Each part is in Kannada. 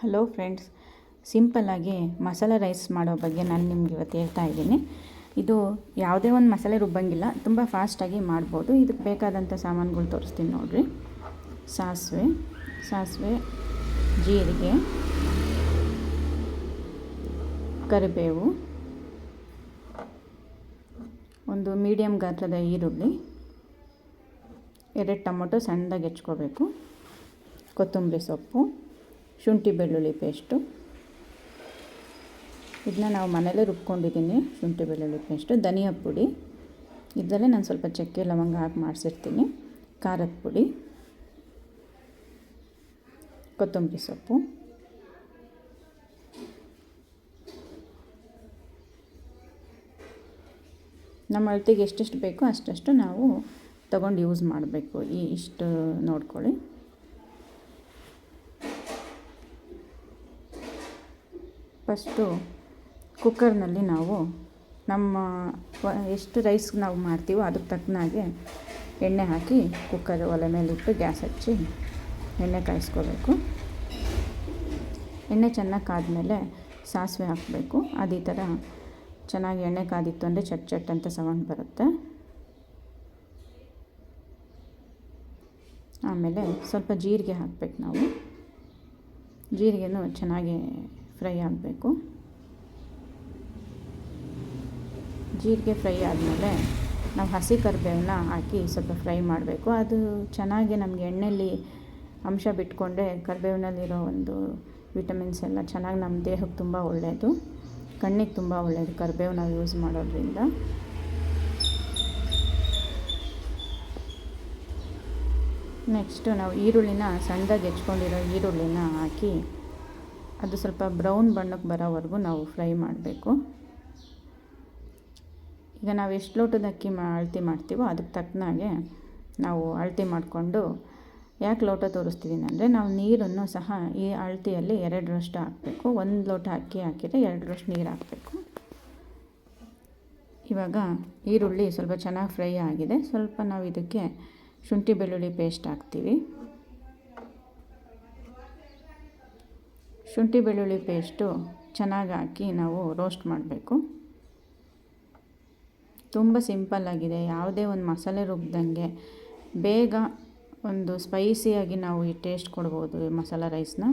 ಹಲೋ ಫ್ರೆಂಡ್ಸ್, ಸಿಂಪಲ್ಲಾಗಿ ಮಸಾಲೆ ರೈಸ್ ಮಾಡೋ ಬಗ್ಗೆ ನಾನು ನಿಮ್ಗೆ ಇವತ್ತು ಹೇಳ್ತಾ ಇದ್ದೀನಿ. ಇದು ಯಾವುದೇ ಒಂದು ಮಸಾಲೆ ರುಬ್ಬಂಗಿಲ್ಲ, ತುಂಬ ಫಾಸ್ಟಾಗಿ ಮಾಡ್ಬೋದು. ಇದಕ್ಕೆ ಬೇಕಾದಂಥ ಸಾಮಾನುಗಳು ತೋರಿಸ್ತೀನಿ ನೋಡಿರಿ. ಸಾಸಿವೆ, ಜೀರಿಗೆ, ಕರಿಬೇವು, ಒಂದು ಮೀಡಿಯಮ್ ಗಾತ್ರದ ಈರುಳ್ಳಿ, 2 ಟೊಮೊಟೊ ಸಣ್ಣದಾಗಿ ಹೆಚ್ಕೋಬೇಕು, ಕೊತ್ತಂಬರಿ ಸೊಪ್ಪು, ಶುಂಠಿ ಬೆಳ್ಳುಳ್ಳಿ ಪೇಸ್ಟು. ಇದನ್ನ ನಾವು ಮನೇಲೇ ರುಬ್ಕೊಂಡಿದ್ದೀನಿ. ಶುಂಠಿ ಬೆಳ್ಳುಳ್ಳಿ ಪೇಸ್ಟು, ಧನಿಯಾ ಪುಡಿ, ಇದರಲ್ಲೇ ನಾನು ಸ್ವಲ್ಪ ಚಕ್ಕೆ ಲವಂಗ ಹಾಕಿ ಮಾಡಿಸಿರ್ತೀನಿ, ಖಾರದ ಪುಡಿ, ಕೊತ್ತಂಬರಿ ಸೊಪ್ಪು, ನಮ್ಮ ಅಳತೆಗೆ ಎಷ್ಟೆಷ್ಟು ಬೇಕೋ ಅಷ್ಟಷ್ಟು ನಾವು ತಗೊಂಡು ಯೂಸ್ ಮಾಡಬೇಕು. ಇಷ್ಟು ನೋಡ್ಕೊಳ್ಳಿ. ಫಸ್ಟು ಕುಕ್ಕರ್ನಲ್ಲಿ ನಾವು ನಮ್ಮ ಎಷ್ಟು ರೈಸ್ ನಾವು ಮಾಡ್ತೀವೋ ಅದಕ್ಕೆ ತಕ್ಕನಾಗೆ ಎಣ್ಣೆ ಹಾಕಿ ಕುಕ್ಕರ್ ಒಲೆ ಮೇಲಿಟ್ಟು ಗ್ಯಾಸ್ ಹಚ್ಚಿ ಎಣ್ಣೆ ಕಾಯಿಸ್ಕೋಬೇಕು. ಎಣ್ಣೆ ಚೆನ್ನಾಗಿ ಕಾದ್ಮೇಲೆ ಸಾಸಿವೆ ಹಾಕಬೇಕು. ಅದು ಈ ಥರ ಚೆನ್ನಾಗಿ ಎಣ್ಣೆ ಕಾದಿತ್ತು ಅಂದರೆ ಚಟ್ ಅಂತ ಸೌಂಡ್ ಬರುತ್ತೆ. ಆಮೇಲೆ ಸ್ವಲ್ಪ ಜೀರಿಗೆ ಹಾಕಬೇಕು. ನಾವು ಜೀರಿಗೆನೂ ಚೆನ್ನಾಗಿ ಫ್ರೈ ಆಗಬೇಕು. ಜೀರಿಗೆ ಫ್ರೈ ಆದಮೇಲೆ ನಾವು ಹಸಿ ಕರಿಬೇವನ್ನ ಹಾಕಿ ಸ್ವಲ್ಪ ಫ್ರೈ ಮಾಡಬೇಕು. ಅದು ಚೆನ್ನಾಗಿ ನಮಗೆ ಎಣ್ಣೆಯಲ್ಲಿ ಅಂಶ ಬಿಟ್ಕೊಂಡ್ರೆ ಕರಿಬೇವಿನಲ್ಲಿರೋ ಒಂದು ವಿಟಮಿನ್ಸ್ ಎಲ್ಲ ಚೆನ್ನಾಗಿ ನಮ್ಮ ದೇಹಕ್ಕೆ ತುಂಬ ಒಳ್ಳೆಯದು, ಕಣ್ಣಿಗೆ ತುಂಬ ಒಳ್ಳೆಯದು ಕರಿಬೇವು ನಾವು ಯೂಸ್ ಮಾಡೋದ್ರಿಂದ. ನೆಕ್ಸ್ಟು ನಾವು ಈರುಳ್ಳಿನ ಸಣ್ಣದಾಗಿ ಹೆಚ್ಕೊಂಡಿರೋ ಈರುಳ್ಳಿನ ಹಾಕಿ ಅದು ಸ್ವಲ್ಪ ಬ್ರೌನ್ ಬಣ್ಣಕ್ಕೆ ಬರೋವರೆಗೂ ನಾವು ಫ್ರೈ ಮಾಡಬೇಕು. ಈಗ ನಾವು ಎಷ್ಟು ಲೋಟದ ಅಕ್ಕಿ ಅಳತೆ ಮಾಡ್ತೀವೋ ಅದಕ್ಕೆ ತಕ್ಕನಾಗೆ ನಾವು ಅಳತೆ ಮಾಡಿಕೊಂಡು, ಯಾಕೆ ಲೋಟ ತೋರಿಸ್ತಿದ್ದೀನಿ ಅಂದರೆ ನಾವು ನೀರನ್ನು ಸಹ ಈ ಅಳತೆಯಲ್ಲಿ 2ರಷ್ಟು ಹಾಕಬೇಕು. 1 ಲೋಟ ಅಕ್ಕಿ ಹಾಕಿದರೆ 2ರಷ್ಟು ನೀರು ಹಾಕಬೇಕು. ಇವಾಗ ಈರುಳ್ಳಿ ಸ್ವಲ್ಪ ಚೆನ್ನಾಗಿ ಫ್ರೈ ಆಗಿದೆ. ಸ್ವಲ್ಪ ನಾವು ಇದಕ್ಕೆ ಶುಂಠಿ ಬೆಳ್ಳುಳ್ಳಿ ಪೇಸ್ಟ್ ಹಾಕ್ತೀವಿ. ಶುಂಠಿ ಬೆಳ್ಳುಳ್ಳಿ ಪೇಸ್ಟು ಚೆನ್ನಾಗಿ ಹಾಕಿ ನಾವು ರೋಸ್ಟ್ ಮಾಡಬೇಕು. ತುಂಬ ಸಿಂಪಲ್ಲಾಗಿದೆ, ಯಾವುದೇ ಒಂದು ಮಸಾಲೆ ರುಬ್ದಂಗೆ ಬೇಗ ಒಂದು ಸ್ಪೈಸಿಯಾಗಿ ನಾವು ಈ ಟೇಸ್ಟ್ ಕೊಡ್ಬೋದು ಈ ಮಸಾಲ ರೈಸ್ನ.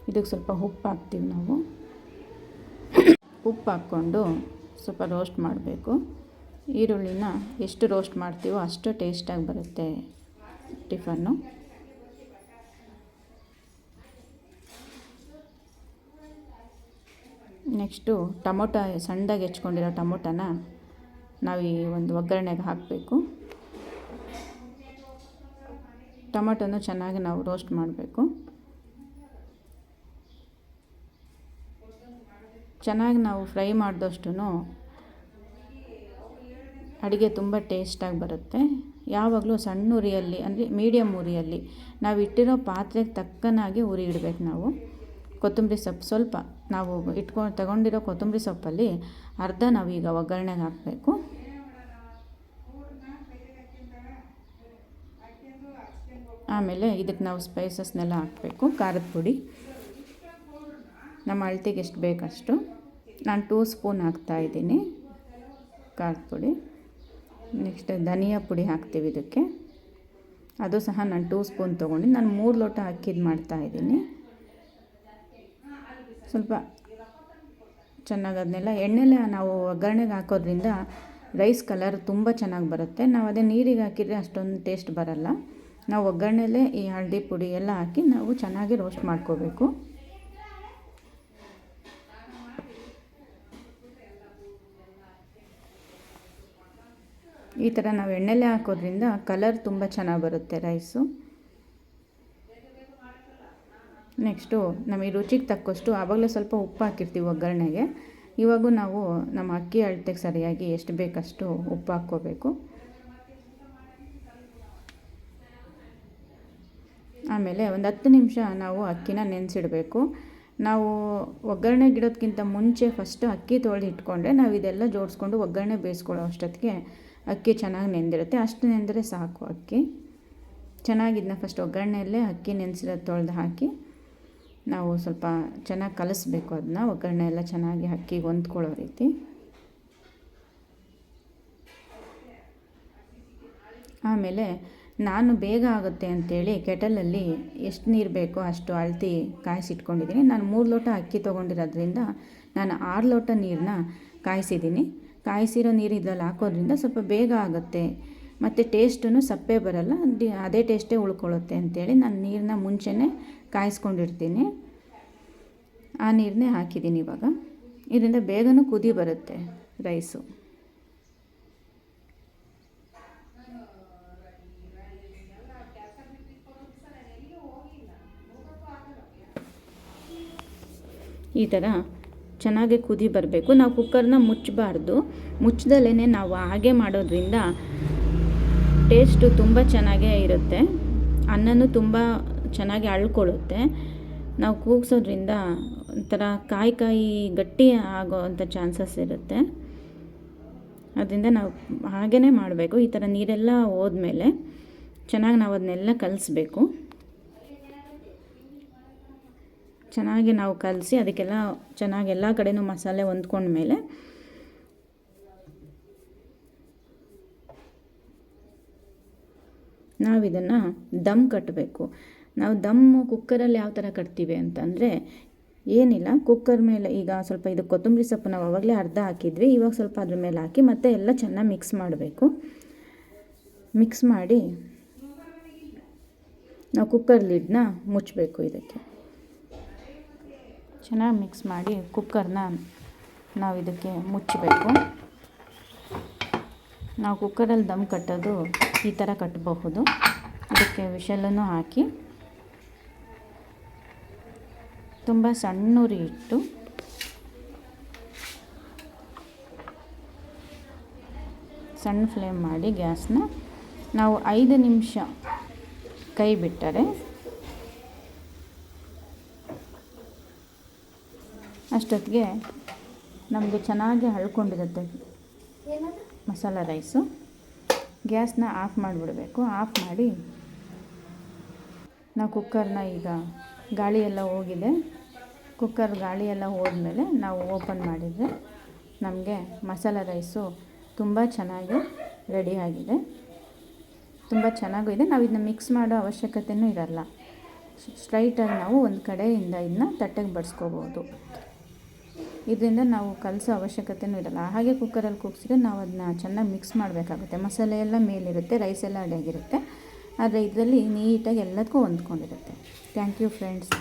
ಇದಕ್ಕೆ ಸ್ವಲ್ಪ ಉಪ್ಪು ಹಾಕ್ತೀವಿ. ನಾವು ಉಪ್ಪು ಹಾಕ್ಕೊಂಡು ಸ್ವಲ್ಪ ರೋಸ್ಟ್ ಮಾಡಬೇಕು. ಈರುಳ್ಳಿನ ಎಷ್ಟು ರೋಸ್ಟ್ ಮಾಡ್ತೀವೋ ಅಷ್ಟು ಟೇಸ್ಟಾಗಿ ಬರುತ್ತೆ ಟಿಫನ್ನು. ನೆಕ್ಸ್ಟು ಟೊಮೊಟೊ ಸಣ್ಣದಾಗಿ ಹೆಚ್ಕೊಂಡಿರೋ ಟೊಮೊಟೊನ ನಾವು ಈ ಒಂದು ಒಗ್ಗರಣೆಗೆ ಹಾಕಬೇಕು. ಟೊಮೊಟೊನು ಚೆನ್ನಾಗಿ ನಾವು ರೋಸ್ಟ್ ಮಾಡಬೇಕು. ಚೆನ್ನಾಗಿ ನಾವು ಫ್ರೈ ಮಾಡಿದಷ್ಟು ಅಡುಗೆ ತುಂಬ ಟೇಸ್ಟಾಗಿ ಬರುತ್ತೆ. ಯಾವಾಗಲೂ ಸಣ್ಣ ಉರಿಯಲ್ಲಿ ಅಂದರೆ ಮೀಡಿಯಮ್ ಉರಿಯಲ್ಲಿ ನಾವು ಇಟ್ಟಿರೋ ಪಾತ್ರೆಗೆ ತಕ್ಕನಾಗಿ ಉರಿ ಇಡಬೇಕು. ನಾವು ಕೊತ್ತಂಬರಿ ಸೊಪ್ಪು ಸ್ವಲ್ಪ ನಾವು ತಗೊಂಡಿರೋ ಕೊತ್ತಂಬರಿ ಸೊಪ್ಪಲ್ಲಿ ಅರ್ಧ ನಾವು ಈಗ ಒಗ್ಗರಣೆಗೆ ಹಾಕಬೇಕು. ಆಮೇಲೆ ಇದಕ್ಕೆ ನಾವು ಸ್ಪೈಸಸ್ನೆಲ್ಲ ಹಾಕಬೇಕು. ಖಾರದ ಪುಡಿ ನಮ್ಮ ಅಳತೆಗೆ ಎಷ್ಟು ಬೇಕಷ್ಟು. ನಾನು 2 ಸ್ಪೂನ್ ಹಾಕ್ತಾಯಿದ್ದೀನಿ ಖಾರದ ಪುಡಿ. ನೆಕ್ಸ್ಟ್ ಧನಿಯಾ ಪುಡಿ ಹಾಕ್ತೀವಿ ಇದಕ್ಕೆ. ಅದು ಸಹ ನಾನು 2 ಸ್ಪೂನ್ ತೊಗೊಂಡು ನಾನು 3 ಲೋಟ ಅಕ್ಕಿದು ಮಾಡ್ತಾಯಿದ್ದೀನಿ. ಸ್ವಲ್ಪ ಚೆನ್ನಾಗಿ ಅದನ್ನೆಲ್ಲ ಎಣ್ಣೆಲೆ ನಾವು ಒಗ್ಗರಣೆಗೆ ಹಾಕೋದ್ರಿಂದ ರೈಸ್ ಕಲರ್ ತುಂಬ ಚೆನ್ನಾಗಿ ಬರುತ್ತೆ. ನಾವು ಅದೇ ನೀರಿಗೆ ಹಾಕಿದರೆ ಅಷ್ಟೊಂದು ಟೇಸ್ಟ್ ಬರಲ್ಲ. ನಾವು ಒಗ್ಗರಣೆಲೇ ಈ ಹಳದಿ ಪುಡಿ ಎಲ್ಲ ಹಾಕಿ ನಾವು ಚೆನ್ನಾಗಿ ರೋಸ್ಟ್ ಮಾಡ್ಕೋಬೇಕು. ಈ ಥರ ನಾವು ಎಣ್ಣೆಲೆ ಹಾಕೋದ್ರಿಂದ ಕಲರ್ ತುಂಬ ಚೆನ್ನಾಗಿ ಬರುತ್ತೆ ರೈಸು. ನೆಕ್ಸ್ಟು ನಮಗೆ ರುಚಿಗೆ ತಕ್ಕಷ್ಟು ಆವಾಗಲೇ ಸ್ವಲ್ಪ ಉಪ್ಪು ಹಾಕಿರ್ತೀವಿ ಒಗ್ಗರಣೆಗೆ. ಇವಾಗೂ ನಾವು ನಮ್ಮ ಅಕ್ಕಿ ಅಳತೆಗೆ ಸರಿಯಾಗಿ ಎಷ್ಟು ಬೇಕಷ್ಟು ಉಪ್ಪು ಹಾಕ್ಕೋಬೇಕು. ಆಮೇಲೆ ಒಂದು 10 ನಿಮಿಷ ನಾವು ಅಕ್ಕಿನ ನೆನೆಸಿಡಬೇಕು. ನಾವು ಒಗ್ಗರಣೆಗೆ ಇಡೋದಕ್ಕಿಂತ ಮುಂಚೆ ಫಸ್ಟು ಅಕ್ಕಿ ತೊಳೆದು ಇಟ್ಕೊಂಡ್ರೆ ನಾವು ಇದೆಲ್ಲ ಜೋಡಿಸ್ಕೊಂಡು ಒಗ್ಗರಣೆ ಬೇಯಿಸ್ಕೊಳ್ಳೋ ಅಷ್ಟೊತ್ತಿಗೆ ಅಕ್ಕಿ ಚೆನ್ನಾಗಿ ನೆಂದಿರುತ್ತೆ. ಅಷ್ಟು ನೆಂದರೆ ಸಾಕು ಅಕ್ಕಿ. ಚೆನ್ನಾಗಿ ಇದನ್ನ ಫಸ್ಟ್ ಒಗ್ಗರಣೆಯಲ್ಲೇ ಅಕ್ಕಿ ನೆನೆಸಿರೋದು ತೊಳೆದು ಹಾಕಿ ನಾವು ಸ್ವಲ್ಪ ಚೆನ್ನಾಗಿ ಕಲಿಸ್ಬೇಕು. ಅದನ್ನ ಒಗ್ಗರಣೆ ಎಲ್ಲ ಚೆನ್ನಾಗಿ ಅಕ್ಕಿಗೆ ಹೊಂದ್ಕೊಳ್ಳೋ ರೀತಿ. ಆಮೇಲೆ ನಾನು ಬೇಗ ಆಗುತ್ತೆ ಅಂಥೇಳಿ ಕೆಟಲಲ್ಲಿ ಎಷ್ಟು ನೀರು ಬೇಕೋ ಅಷ್ಟು ಅಳತೆ ಕಾಯಿಸಿಟ್ಕೊಂಡಿದ್ದೀನಿ. ನಾನು 3 ಲೋಟ ಅಕ್ಕಿ ತೊಗೊಂಡಿರೋದ್ರಿಂದ ನಾನು 6 ಲೋಟ ನೀರನ್ನ ಕಾಯಿಸಿದ್ದೀನಿ. ಕಾಯಿಸಿರೋ ನೀರು ಇದರಲ್ಲಿ ಹಾಕೋದ್ರಿಂದ ಸ್ವಲ್ಪ ಬೇಗ ಆಗುತ್ತೆ ಮತ್ತು ಟೇಸ್ಟೂ ಸಪ್ಪೆ ಬರಲ್ಲ, ಅದೇ ಟೇಸ್ಟೇ ಉಳ್ಕೊಳ್ಳುತ್ತೆ ಅಂಥೇಳಿ ನಾನು ನೀರನ್ನ ಮುಂಚೆನೇ ಕಾಯಿಸ್ಕೊಂಡಿರ್ತೀನಿ. ಆ ನೀರನ್ನೇ ಹಾಕಿದ್ದೀನಿ ಇವಾಗ. ಇದರಿಂದ ಬೇಗನೂ ಕುದಿ ಬರುತ್ತೆ ರೈಸು. ಈ ಥರ ಚೆನ್ನಾಗಿ ಕುದಿ ಬರಬೇಕು. ನಾವು ಕುಕ್ಕರ್ನ ಮುಚ್ಚಬಾರ್ದು. ಮುಚ್ಚದಲ್ಲೇ ನಾವು ಹಾಗೆ ಮಾಡೋದ್ರಿಂದ ಟೇಸ್ಟು ತುಂಬ ಚೆನ್ನಾಗೇ ಇರುತ್ತೆ. ಅನ್ನನೂ ತುಂಬ ಚೆನ್ನಾಗಿ ಅಳ್ಕೊಳ್ಳುತ್ತೆ. ನಾವು ಕೂಗಿಸೋದ್ರಿಂದ ಒಂಥರ ಕಾಯಿ ಗಟ್ಟಿ ಆಗೋವಂಥ ಚಾನ್ಸಸ್ ಇರುತ್ತೆ. ಅದರಿಂದ ನಾವು ಹಾಗೇ ಮಾಡಬೇಕು. ಈ ಥರ ನೀರೆಲ್ಲ ಹೋದ್ಮೇಲೆ ಚೆನ್ನಾಗಿ ನಾವು ಅದನ್ನೆಲ್ಲ ಕಲಿಸ್ಬೇಕು. ಚೆನ್ನಾಗಿ ನಾವು ಕಲಸಿ ಅದಕ್ಕೆಲ್ಲ ಚೆನ್ನಾಗಿ ಎಲ್ಲ ಕಡೆನೂ ಮಸಾಲೆ ಹೊಂದ್ಕೊಂಡ್ಮೇಲೆ ನಾವು ಇದನ್ನು ದಮ್ ಕಟ್ಟಬೇಕು. ನಾವು ದಮ್ಮು ಕುಕ್ಕರಲ್ಲಿ ಯಾವ ಥರ ಕಟ್ತೀವಿ ಅಂತಂದರೆ ಏನಿಲ್ಲ, ಕುಕ್ಕರ್ ಮೇಲೆ ಈಗ ಸ್ವಲ್ಪ ಇದು ಕೊತ್ತಂಬರಿ ಸೊಪ್ಪು ನಾವು ಆವಾಗಲೇ ಅರ್ಧ ಹಾಕಿದ್ವಿ, ಇವಾಗ ಸ್ವಲ್ಪ ಅದ್ರ ಮೇಲೆ ಹಾಕಿ ಮತ್ತೆ ಎಲ್ಲ ಚೆನ್ನಾಗಿ ಮಿಕ್ಸ್ ಮಾಡಬೇಕು. ಮಿಕ್ಸ್ ಮಾಡಿ ನಾವು ಕುಕ್ಕರ್ ಲಿಡ್ನ ಮುಚ್ಚಬೇಕು. ಇದಕ್ಕೆ ಚೆನ್ನಾಗಿ ಮಿಕ್ಸ್ ಮಾಡಿ ಕುಕ್ಕರ್ನ ನಾವು ಇದಕ್ಕೆ ಮುಚ್ಚಬೇಕು. ನಾವು ಕುಕ್ಕರಲ್ಲಿ ದಮ್ ಕಟ್ಟೋದು ಈ ಥರ ಕಟ್ಟಬಹುದು. ಇದಕ್ಕೆ ವಿಷಲನ್ನು ಹಾಕಿ ತುಂಬ ಸಣ್ಣ ಉರಿ ಇಟ್ಟು ಸಣ್ಣ ಫ್ಲೇಮ್ ಮಾಡಿ ಗ್ಯಾಸ್ನ ನಾವು 5 ನಿಮಿಷ ಕೈ ಬಿಟ್ಟರೆ ಅಷ್ಟೊತ್ತಿಗೆ ನಮ್ಮದು ಚೆನ್ನಾಗಿ ಹಳ್ಕೊಂಡಿರುತ್ತೆ ಮಸಾಲ ರೈಸು. ಗ್ಯಾಸ್ನ ಆಫ್ ಮಾಡಿಬಿಡಬೇಕು. ಆಫ್ ಮಾಡಿ ನಾವು ಕುಕ್ಕರ್ನ ಈಗ ಗಾಳಿ ಎಲ್ಲ ಹೋಗಿದೆ. ಕುಕ್ಕರ್ ಗಾಳಿ ಎಲ್ಲ ಹೋದ್ಮೇಲೆ ನಾವು ಓಪನ್ ಮಾಡಿದರೆ ನಮಗೆ ಮಸಾಲ ರೈಸು ತುಂಬ ಚೆನ್ನಾಗಿ ರೆಡಿಯಾಗಿದೆ. ತುಂಬ ಚೆನ್ನಾಗೂ ಇದೆ. ನಾವು ಇದನ್ನ ಮಿಕ್ಸ್ ಮಾಡೋ ಅವಶ್ಯಕತೆಯೂ ಇರಲ್ಲ. ಸ್ಟ್ರೈಟಾಗಿ ನಾವು ಒಂದು ಕಡೆಯಿಂದ ಇದನ್ನ ತಟ್ಟೆಗೆ ಬಡಿಸ್ಕೋಬೋದು. ಇದರಿಂದ ನಾವು ಕಲಸೋ ಅವಶ್ಯಕತೆಯೂ ಇರಲ್ಲ. ಹಾಗೆ ಕುಕ್ಕರಲ್ಲಿ ಕೂಗಿಸಿದ್ರೆ ನಾವು ಅದನ್ನ ಚೆನ್ನಾಗಿ ಮಿಕ್ಸ್ ಮಾಡಬೇಕಾಗುತ್ತೆ. ಮಸಾಲೆ ಎಲ್ಲ ಮೇಲಿರುತ್ತೆ, ರೈಸ್ ಎಲ್ಲ ಅಡಿಯಾಗಿರುತ್ತೆ. ಆದರೆ ಇದರಲ್ಲಿ ನೀಟಾಗಿ ಎಲ್ಲದಕ್ಕೂ ಹೊಂದ್ಕೊಂಡಿರುತ್ತೆ. Thank you friends.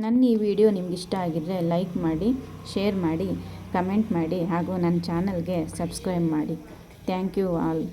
ನನ್ನ ಈ ವಿಡಿಯೋ ನಿಮ್ಗೆ ಇಷ್ಟ ಆಗಿದ್ದರೆ ಲೈಕ್ ಮಾಡಿ, ಶೇರ್ ಮಾಡಿ, ಕಮೆಂಟ್ ಮಾಡಿ ಹಾಗೂ ನನ್ನ ಚಾನಲ್ಗೆ ಸಬ್ಸ್ಕ್ರೈಬ್ ಮಾಡಿ. Thank you all.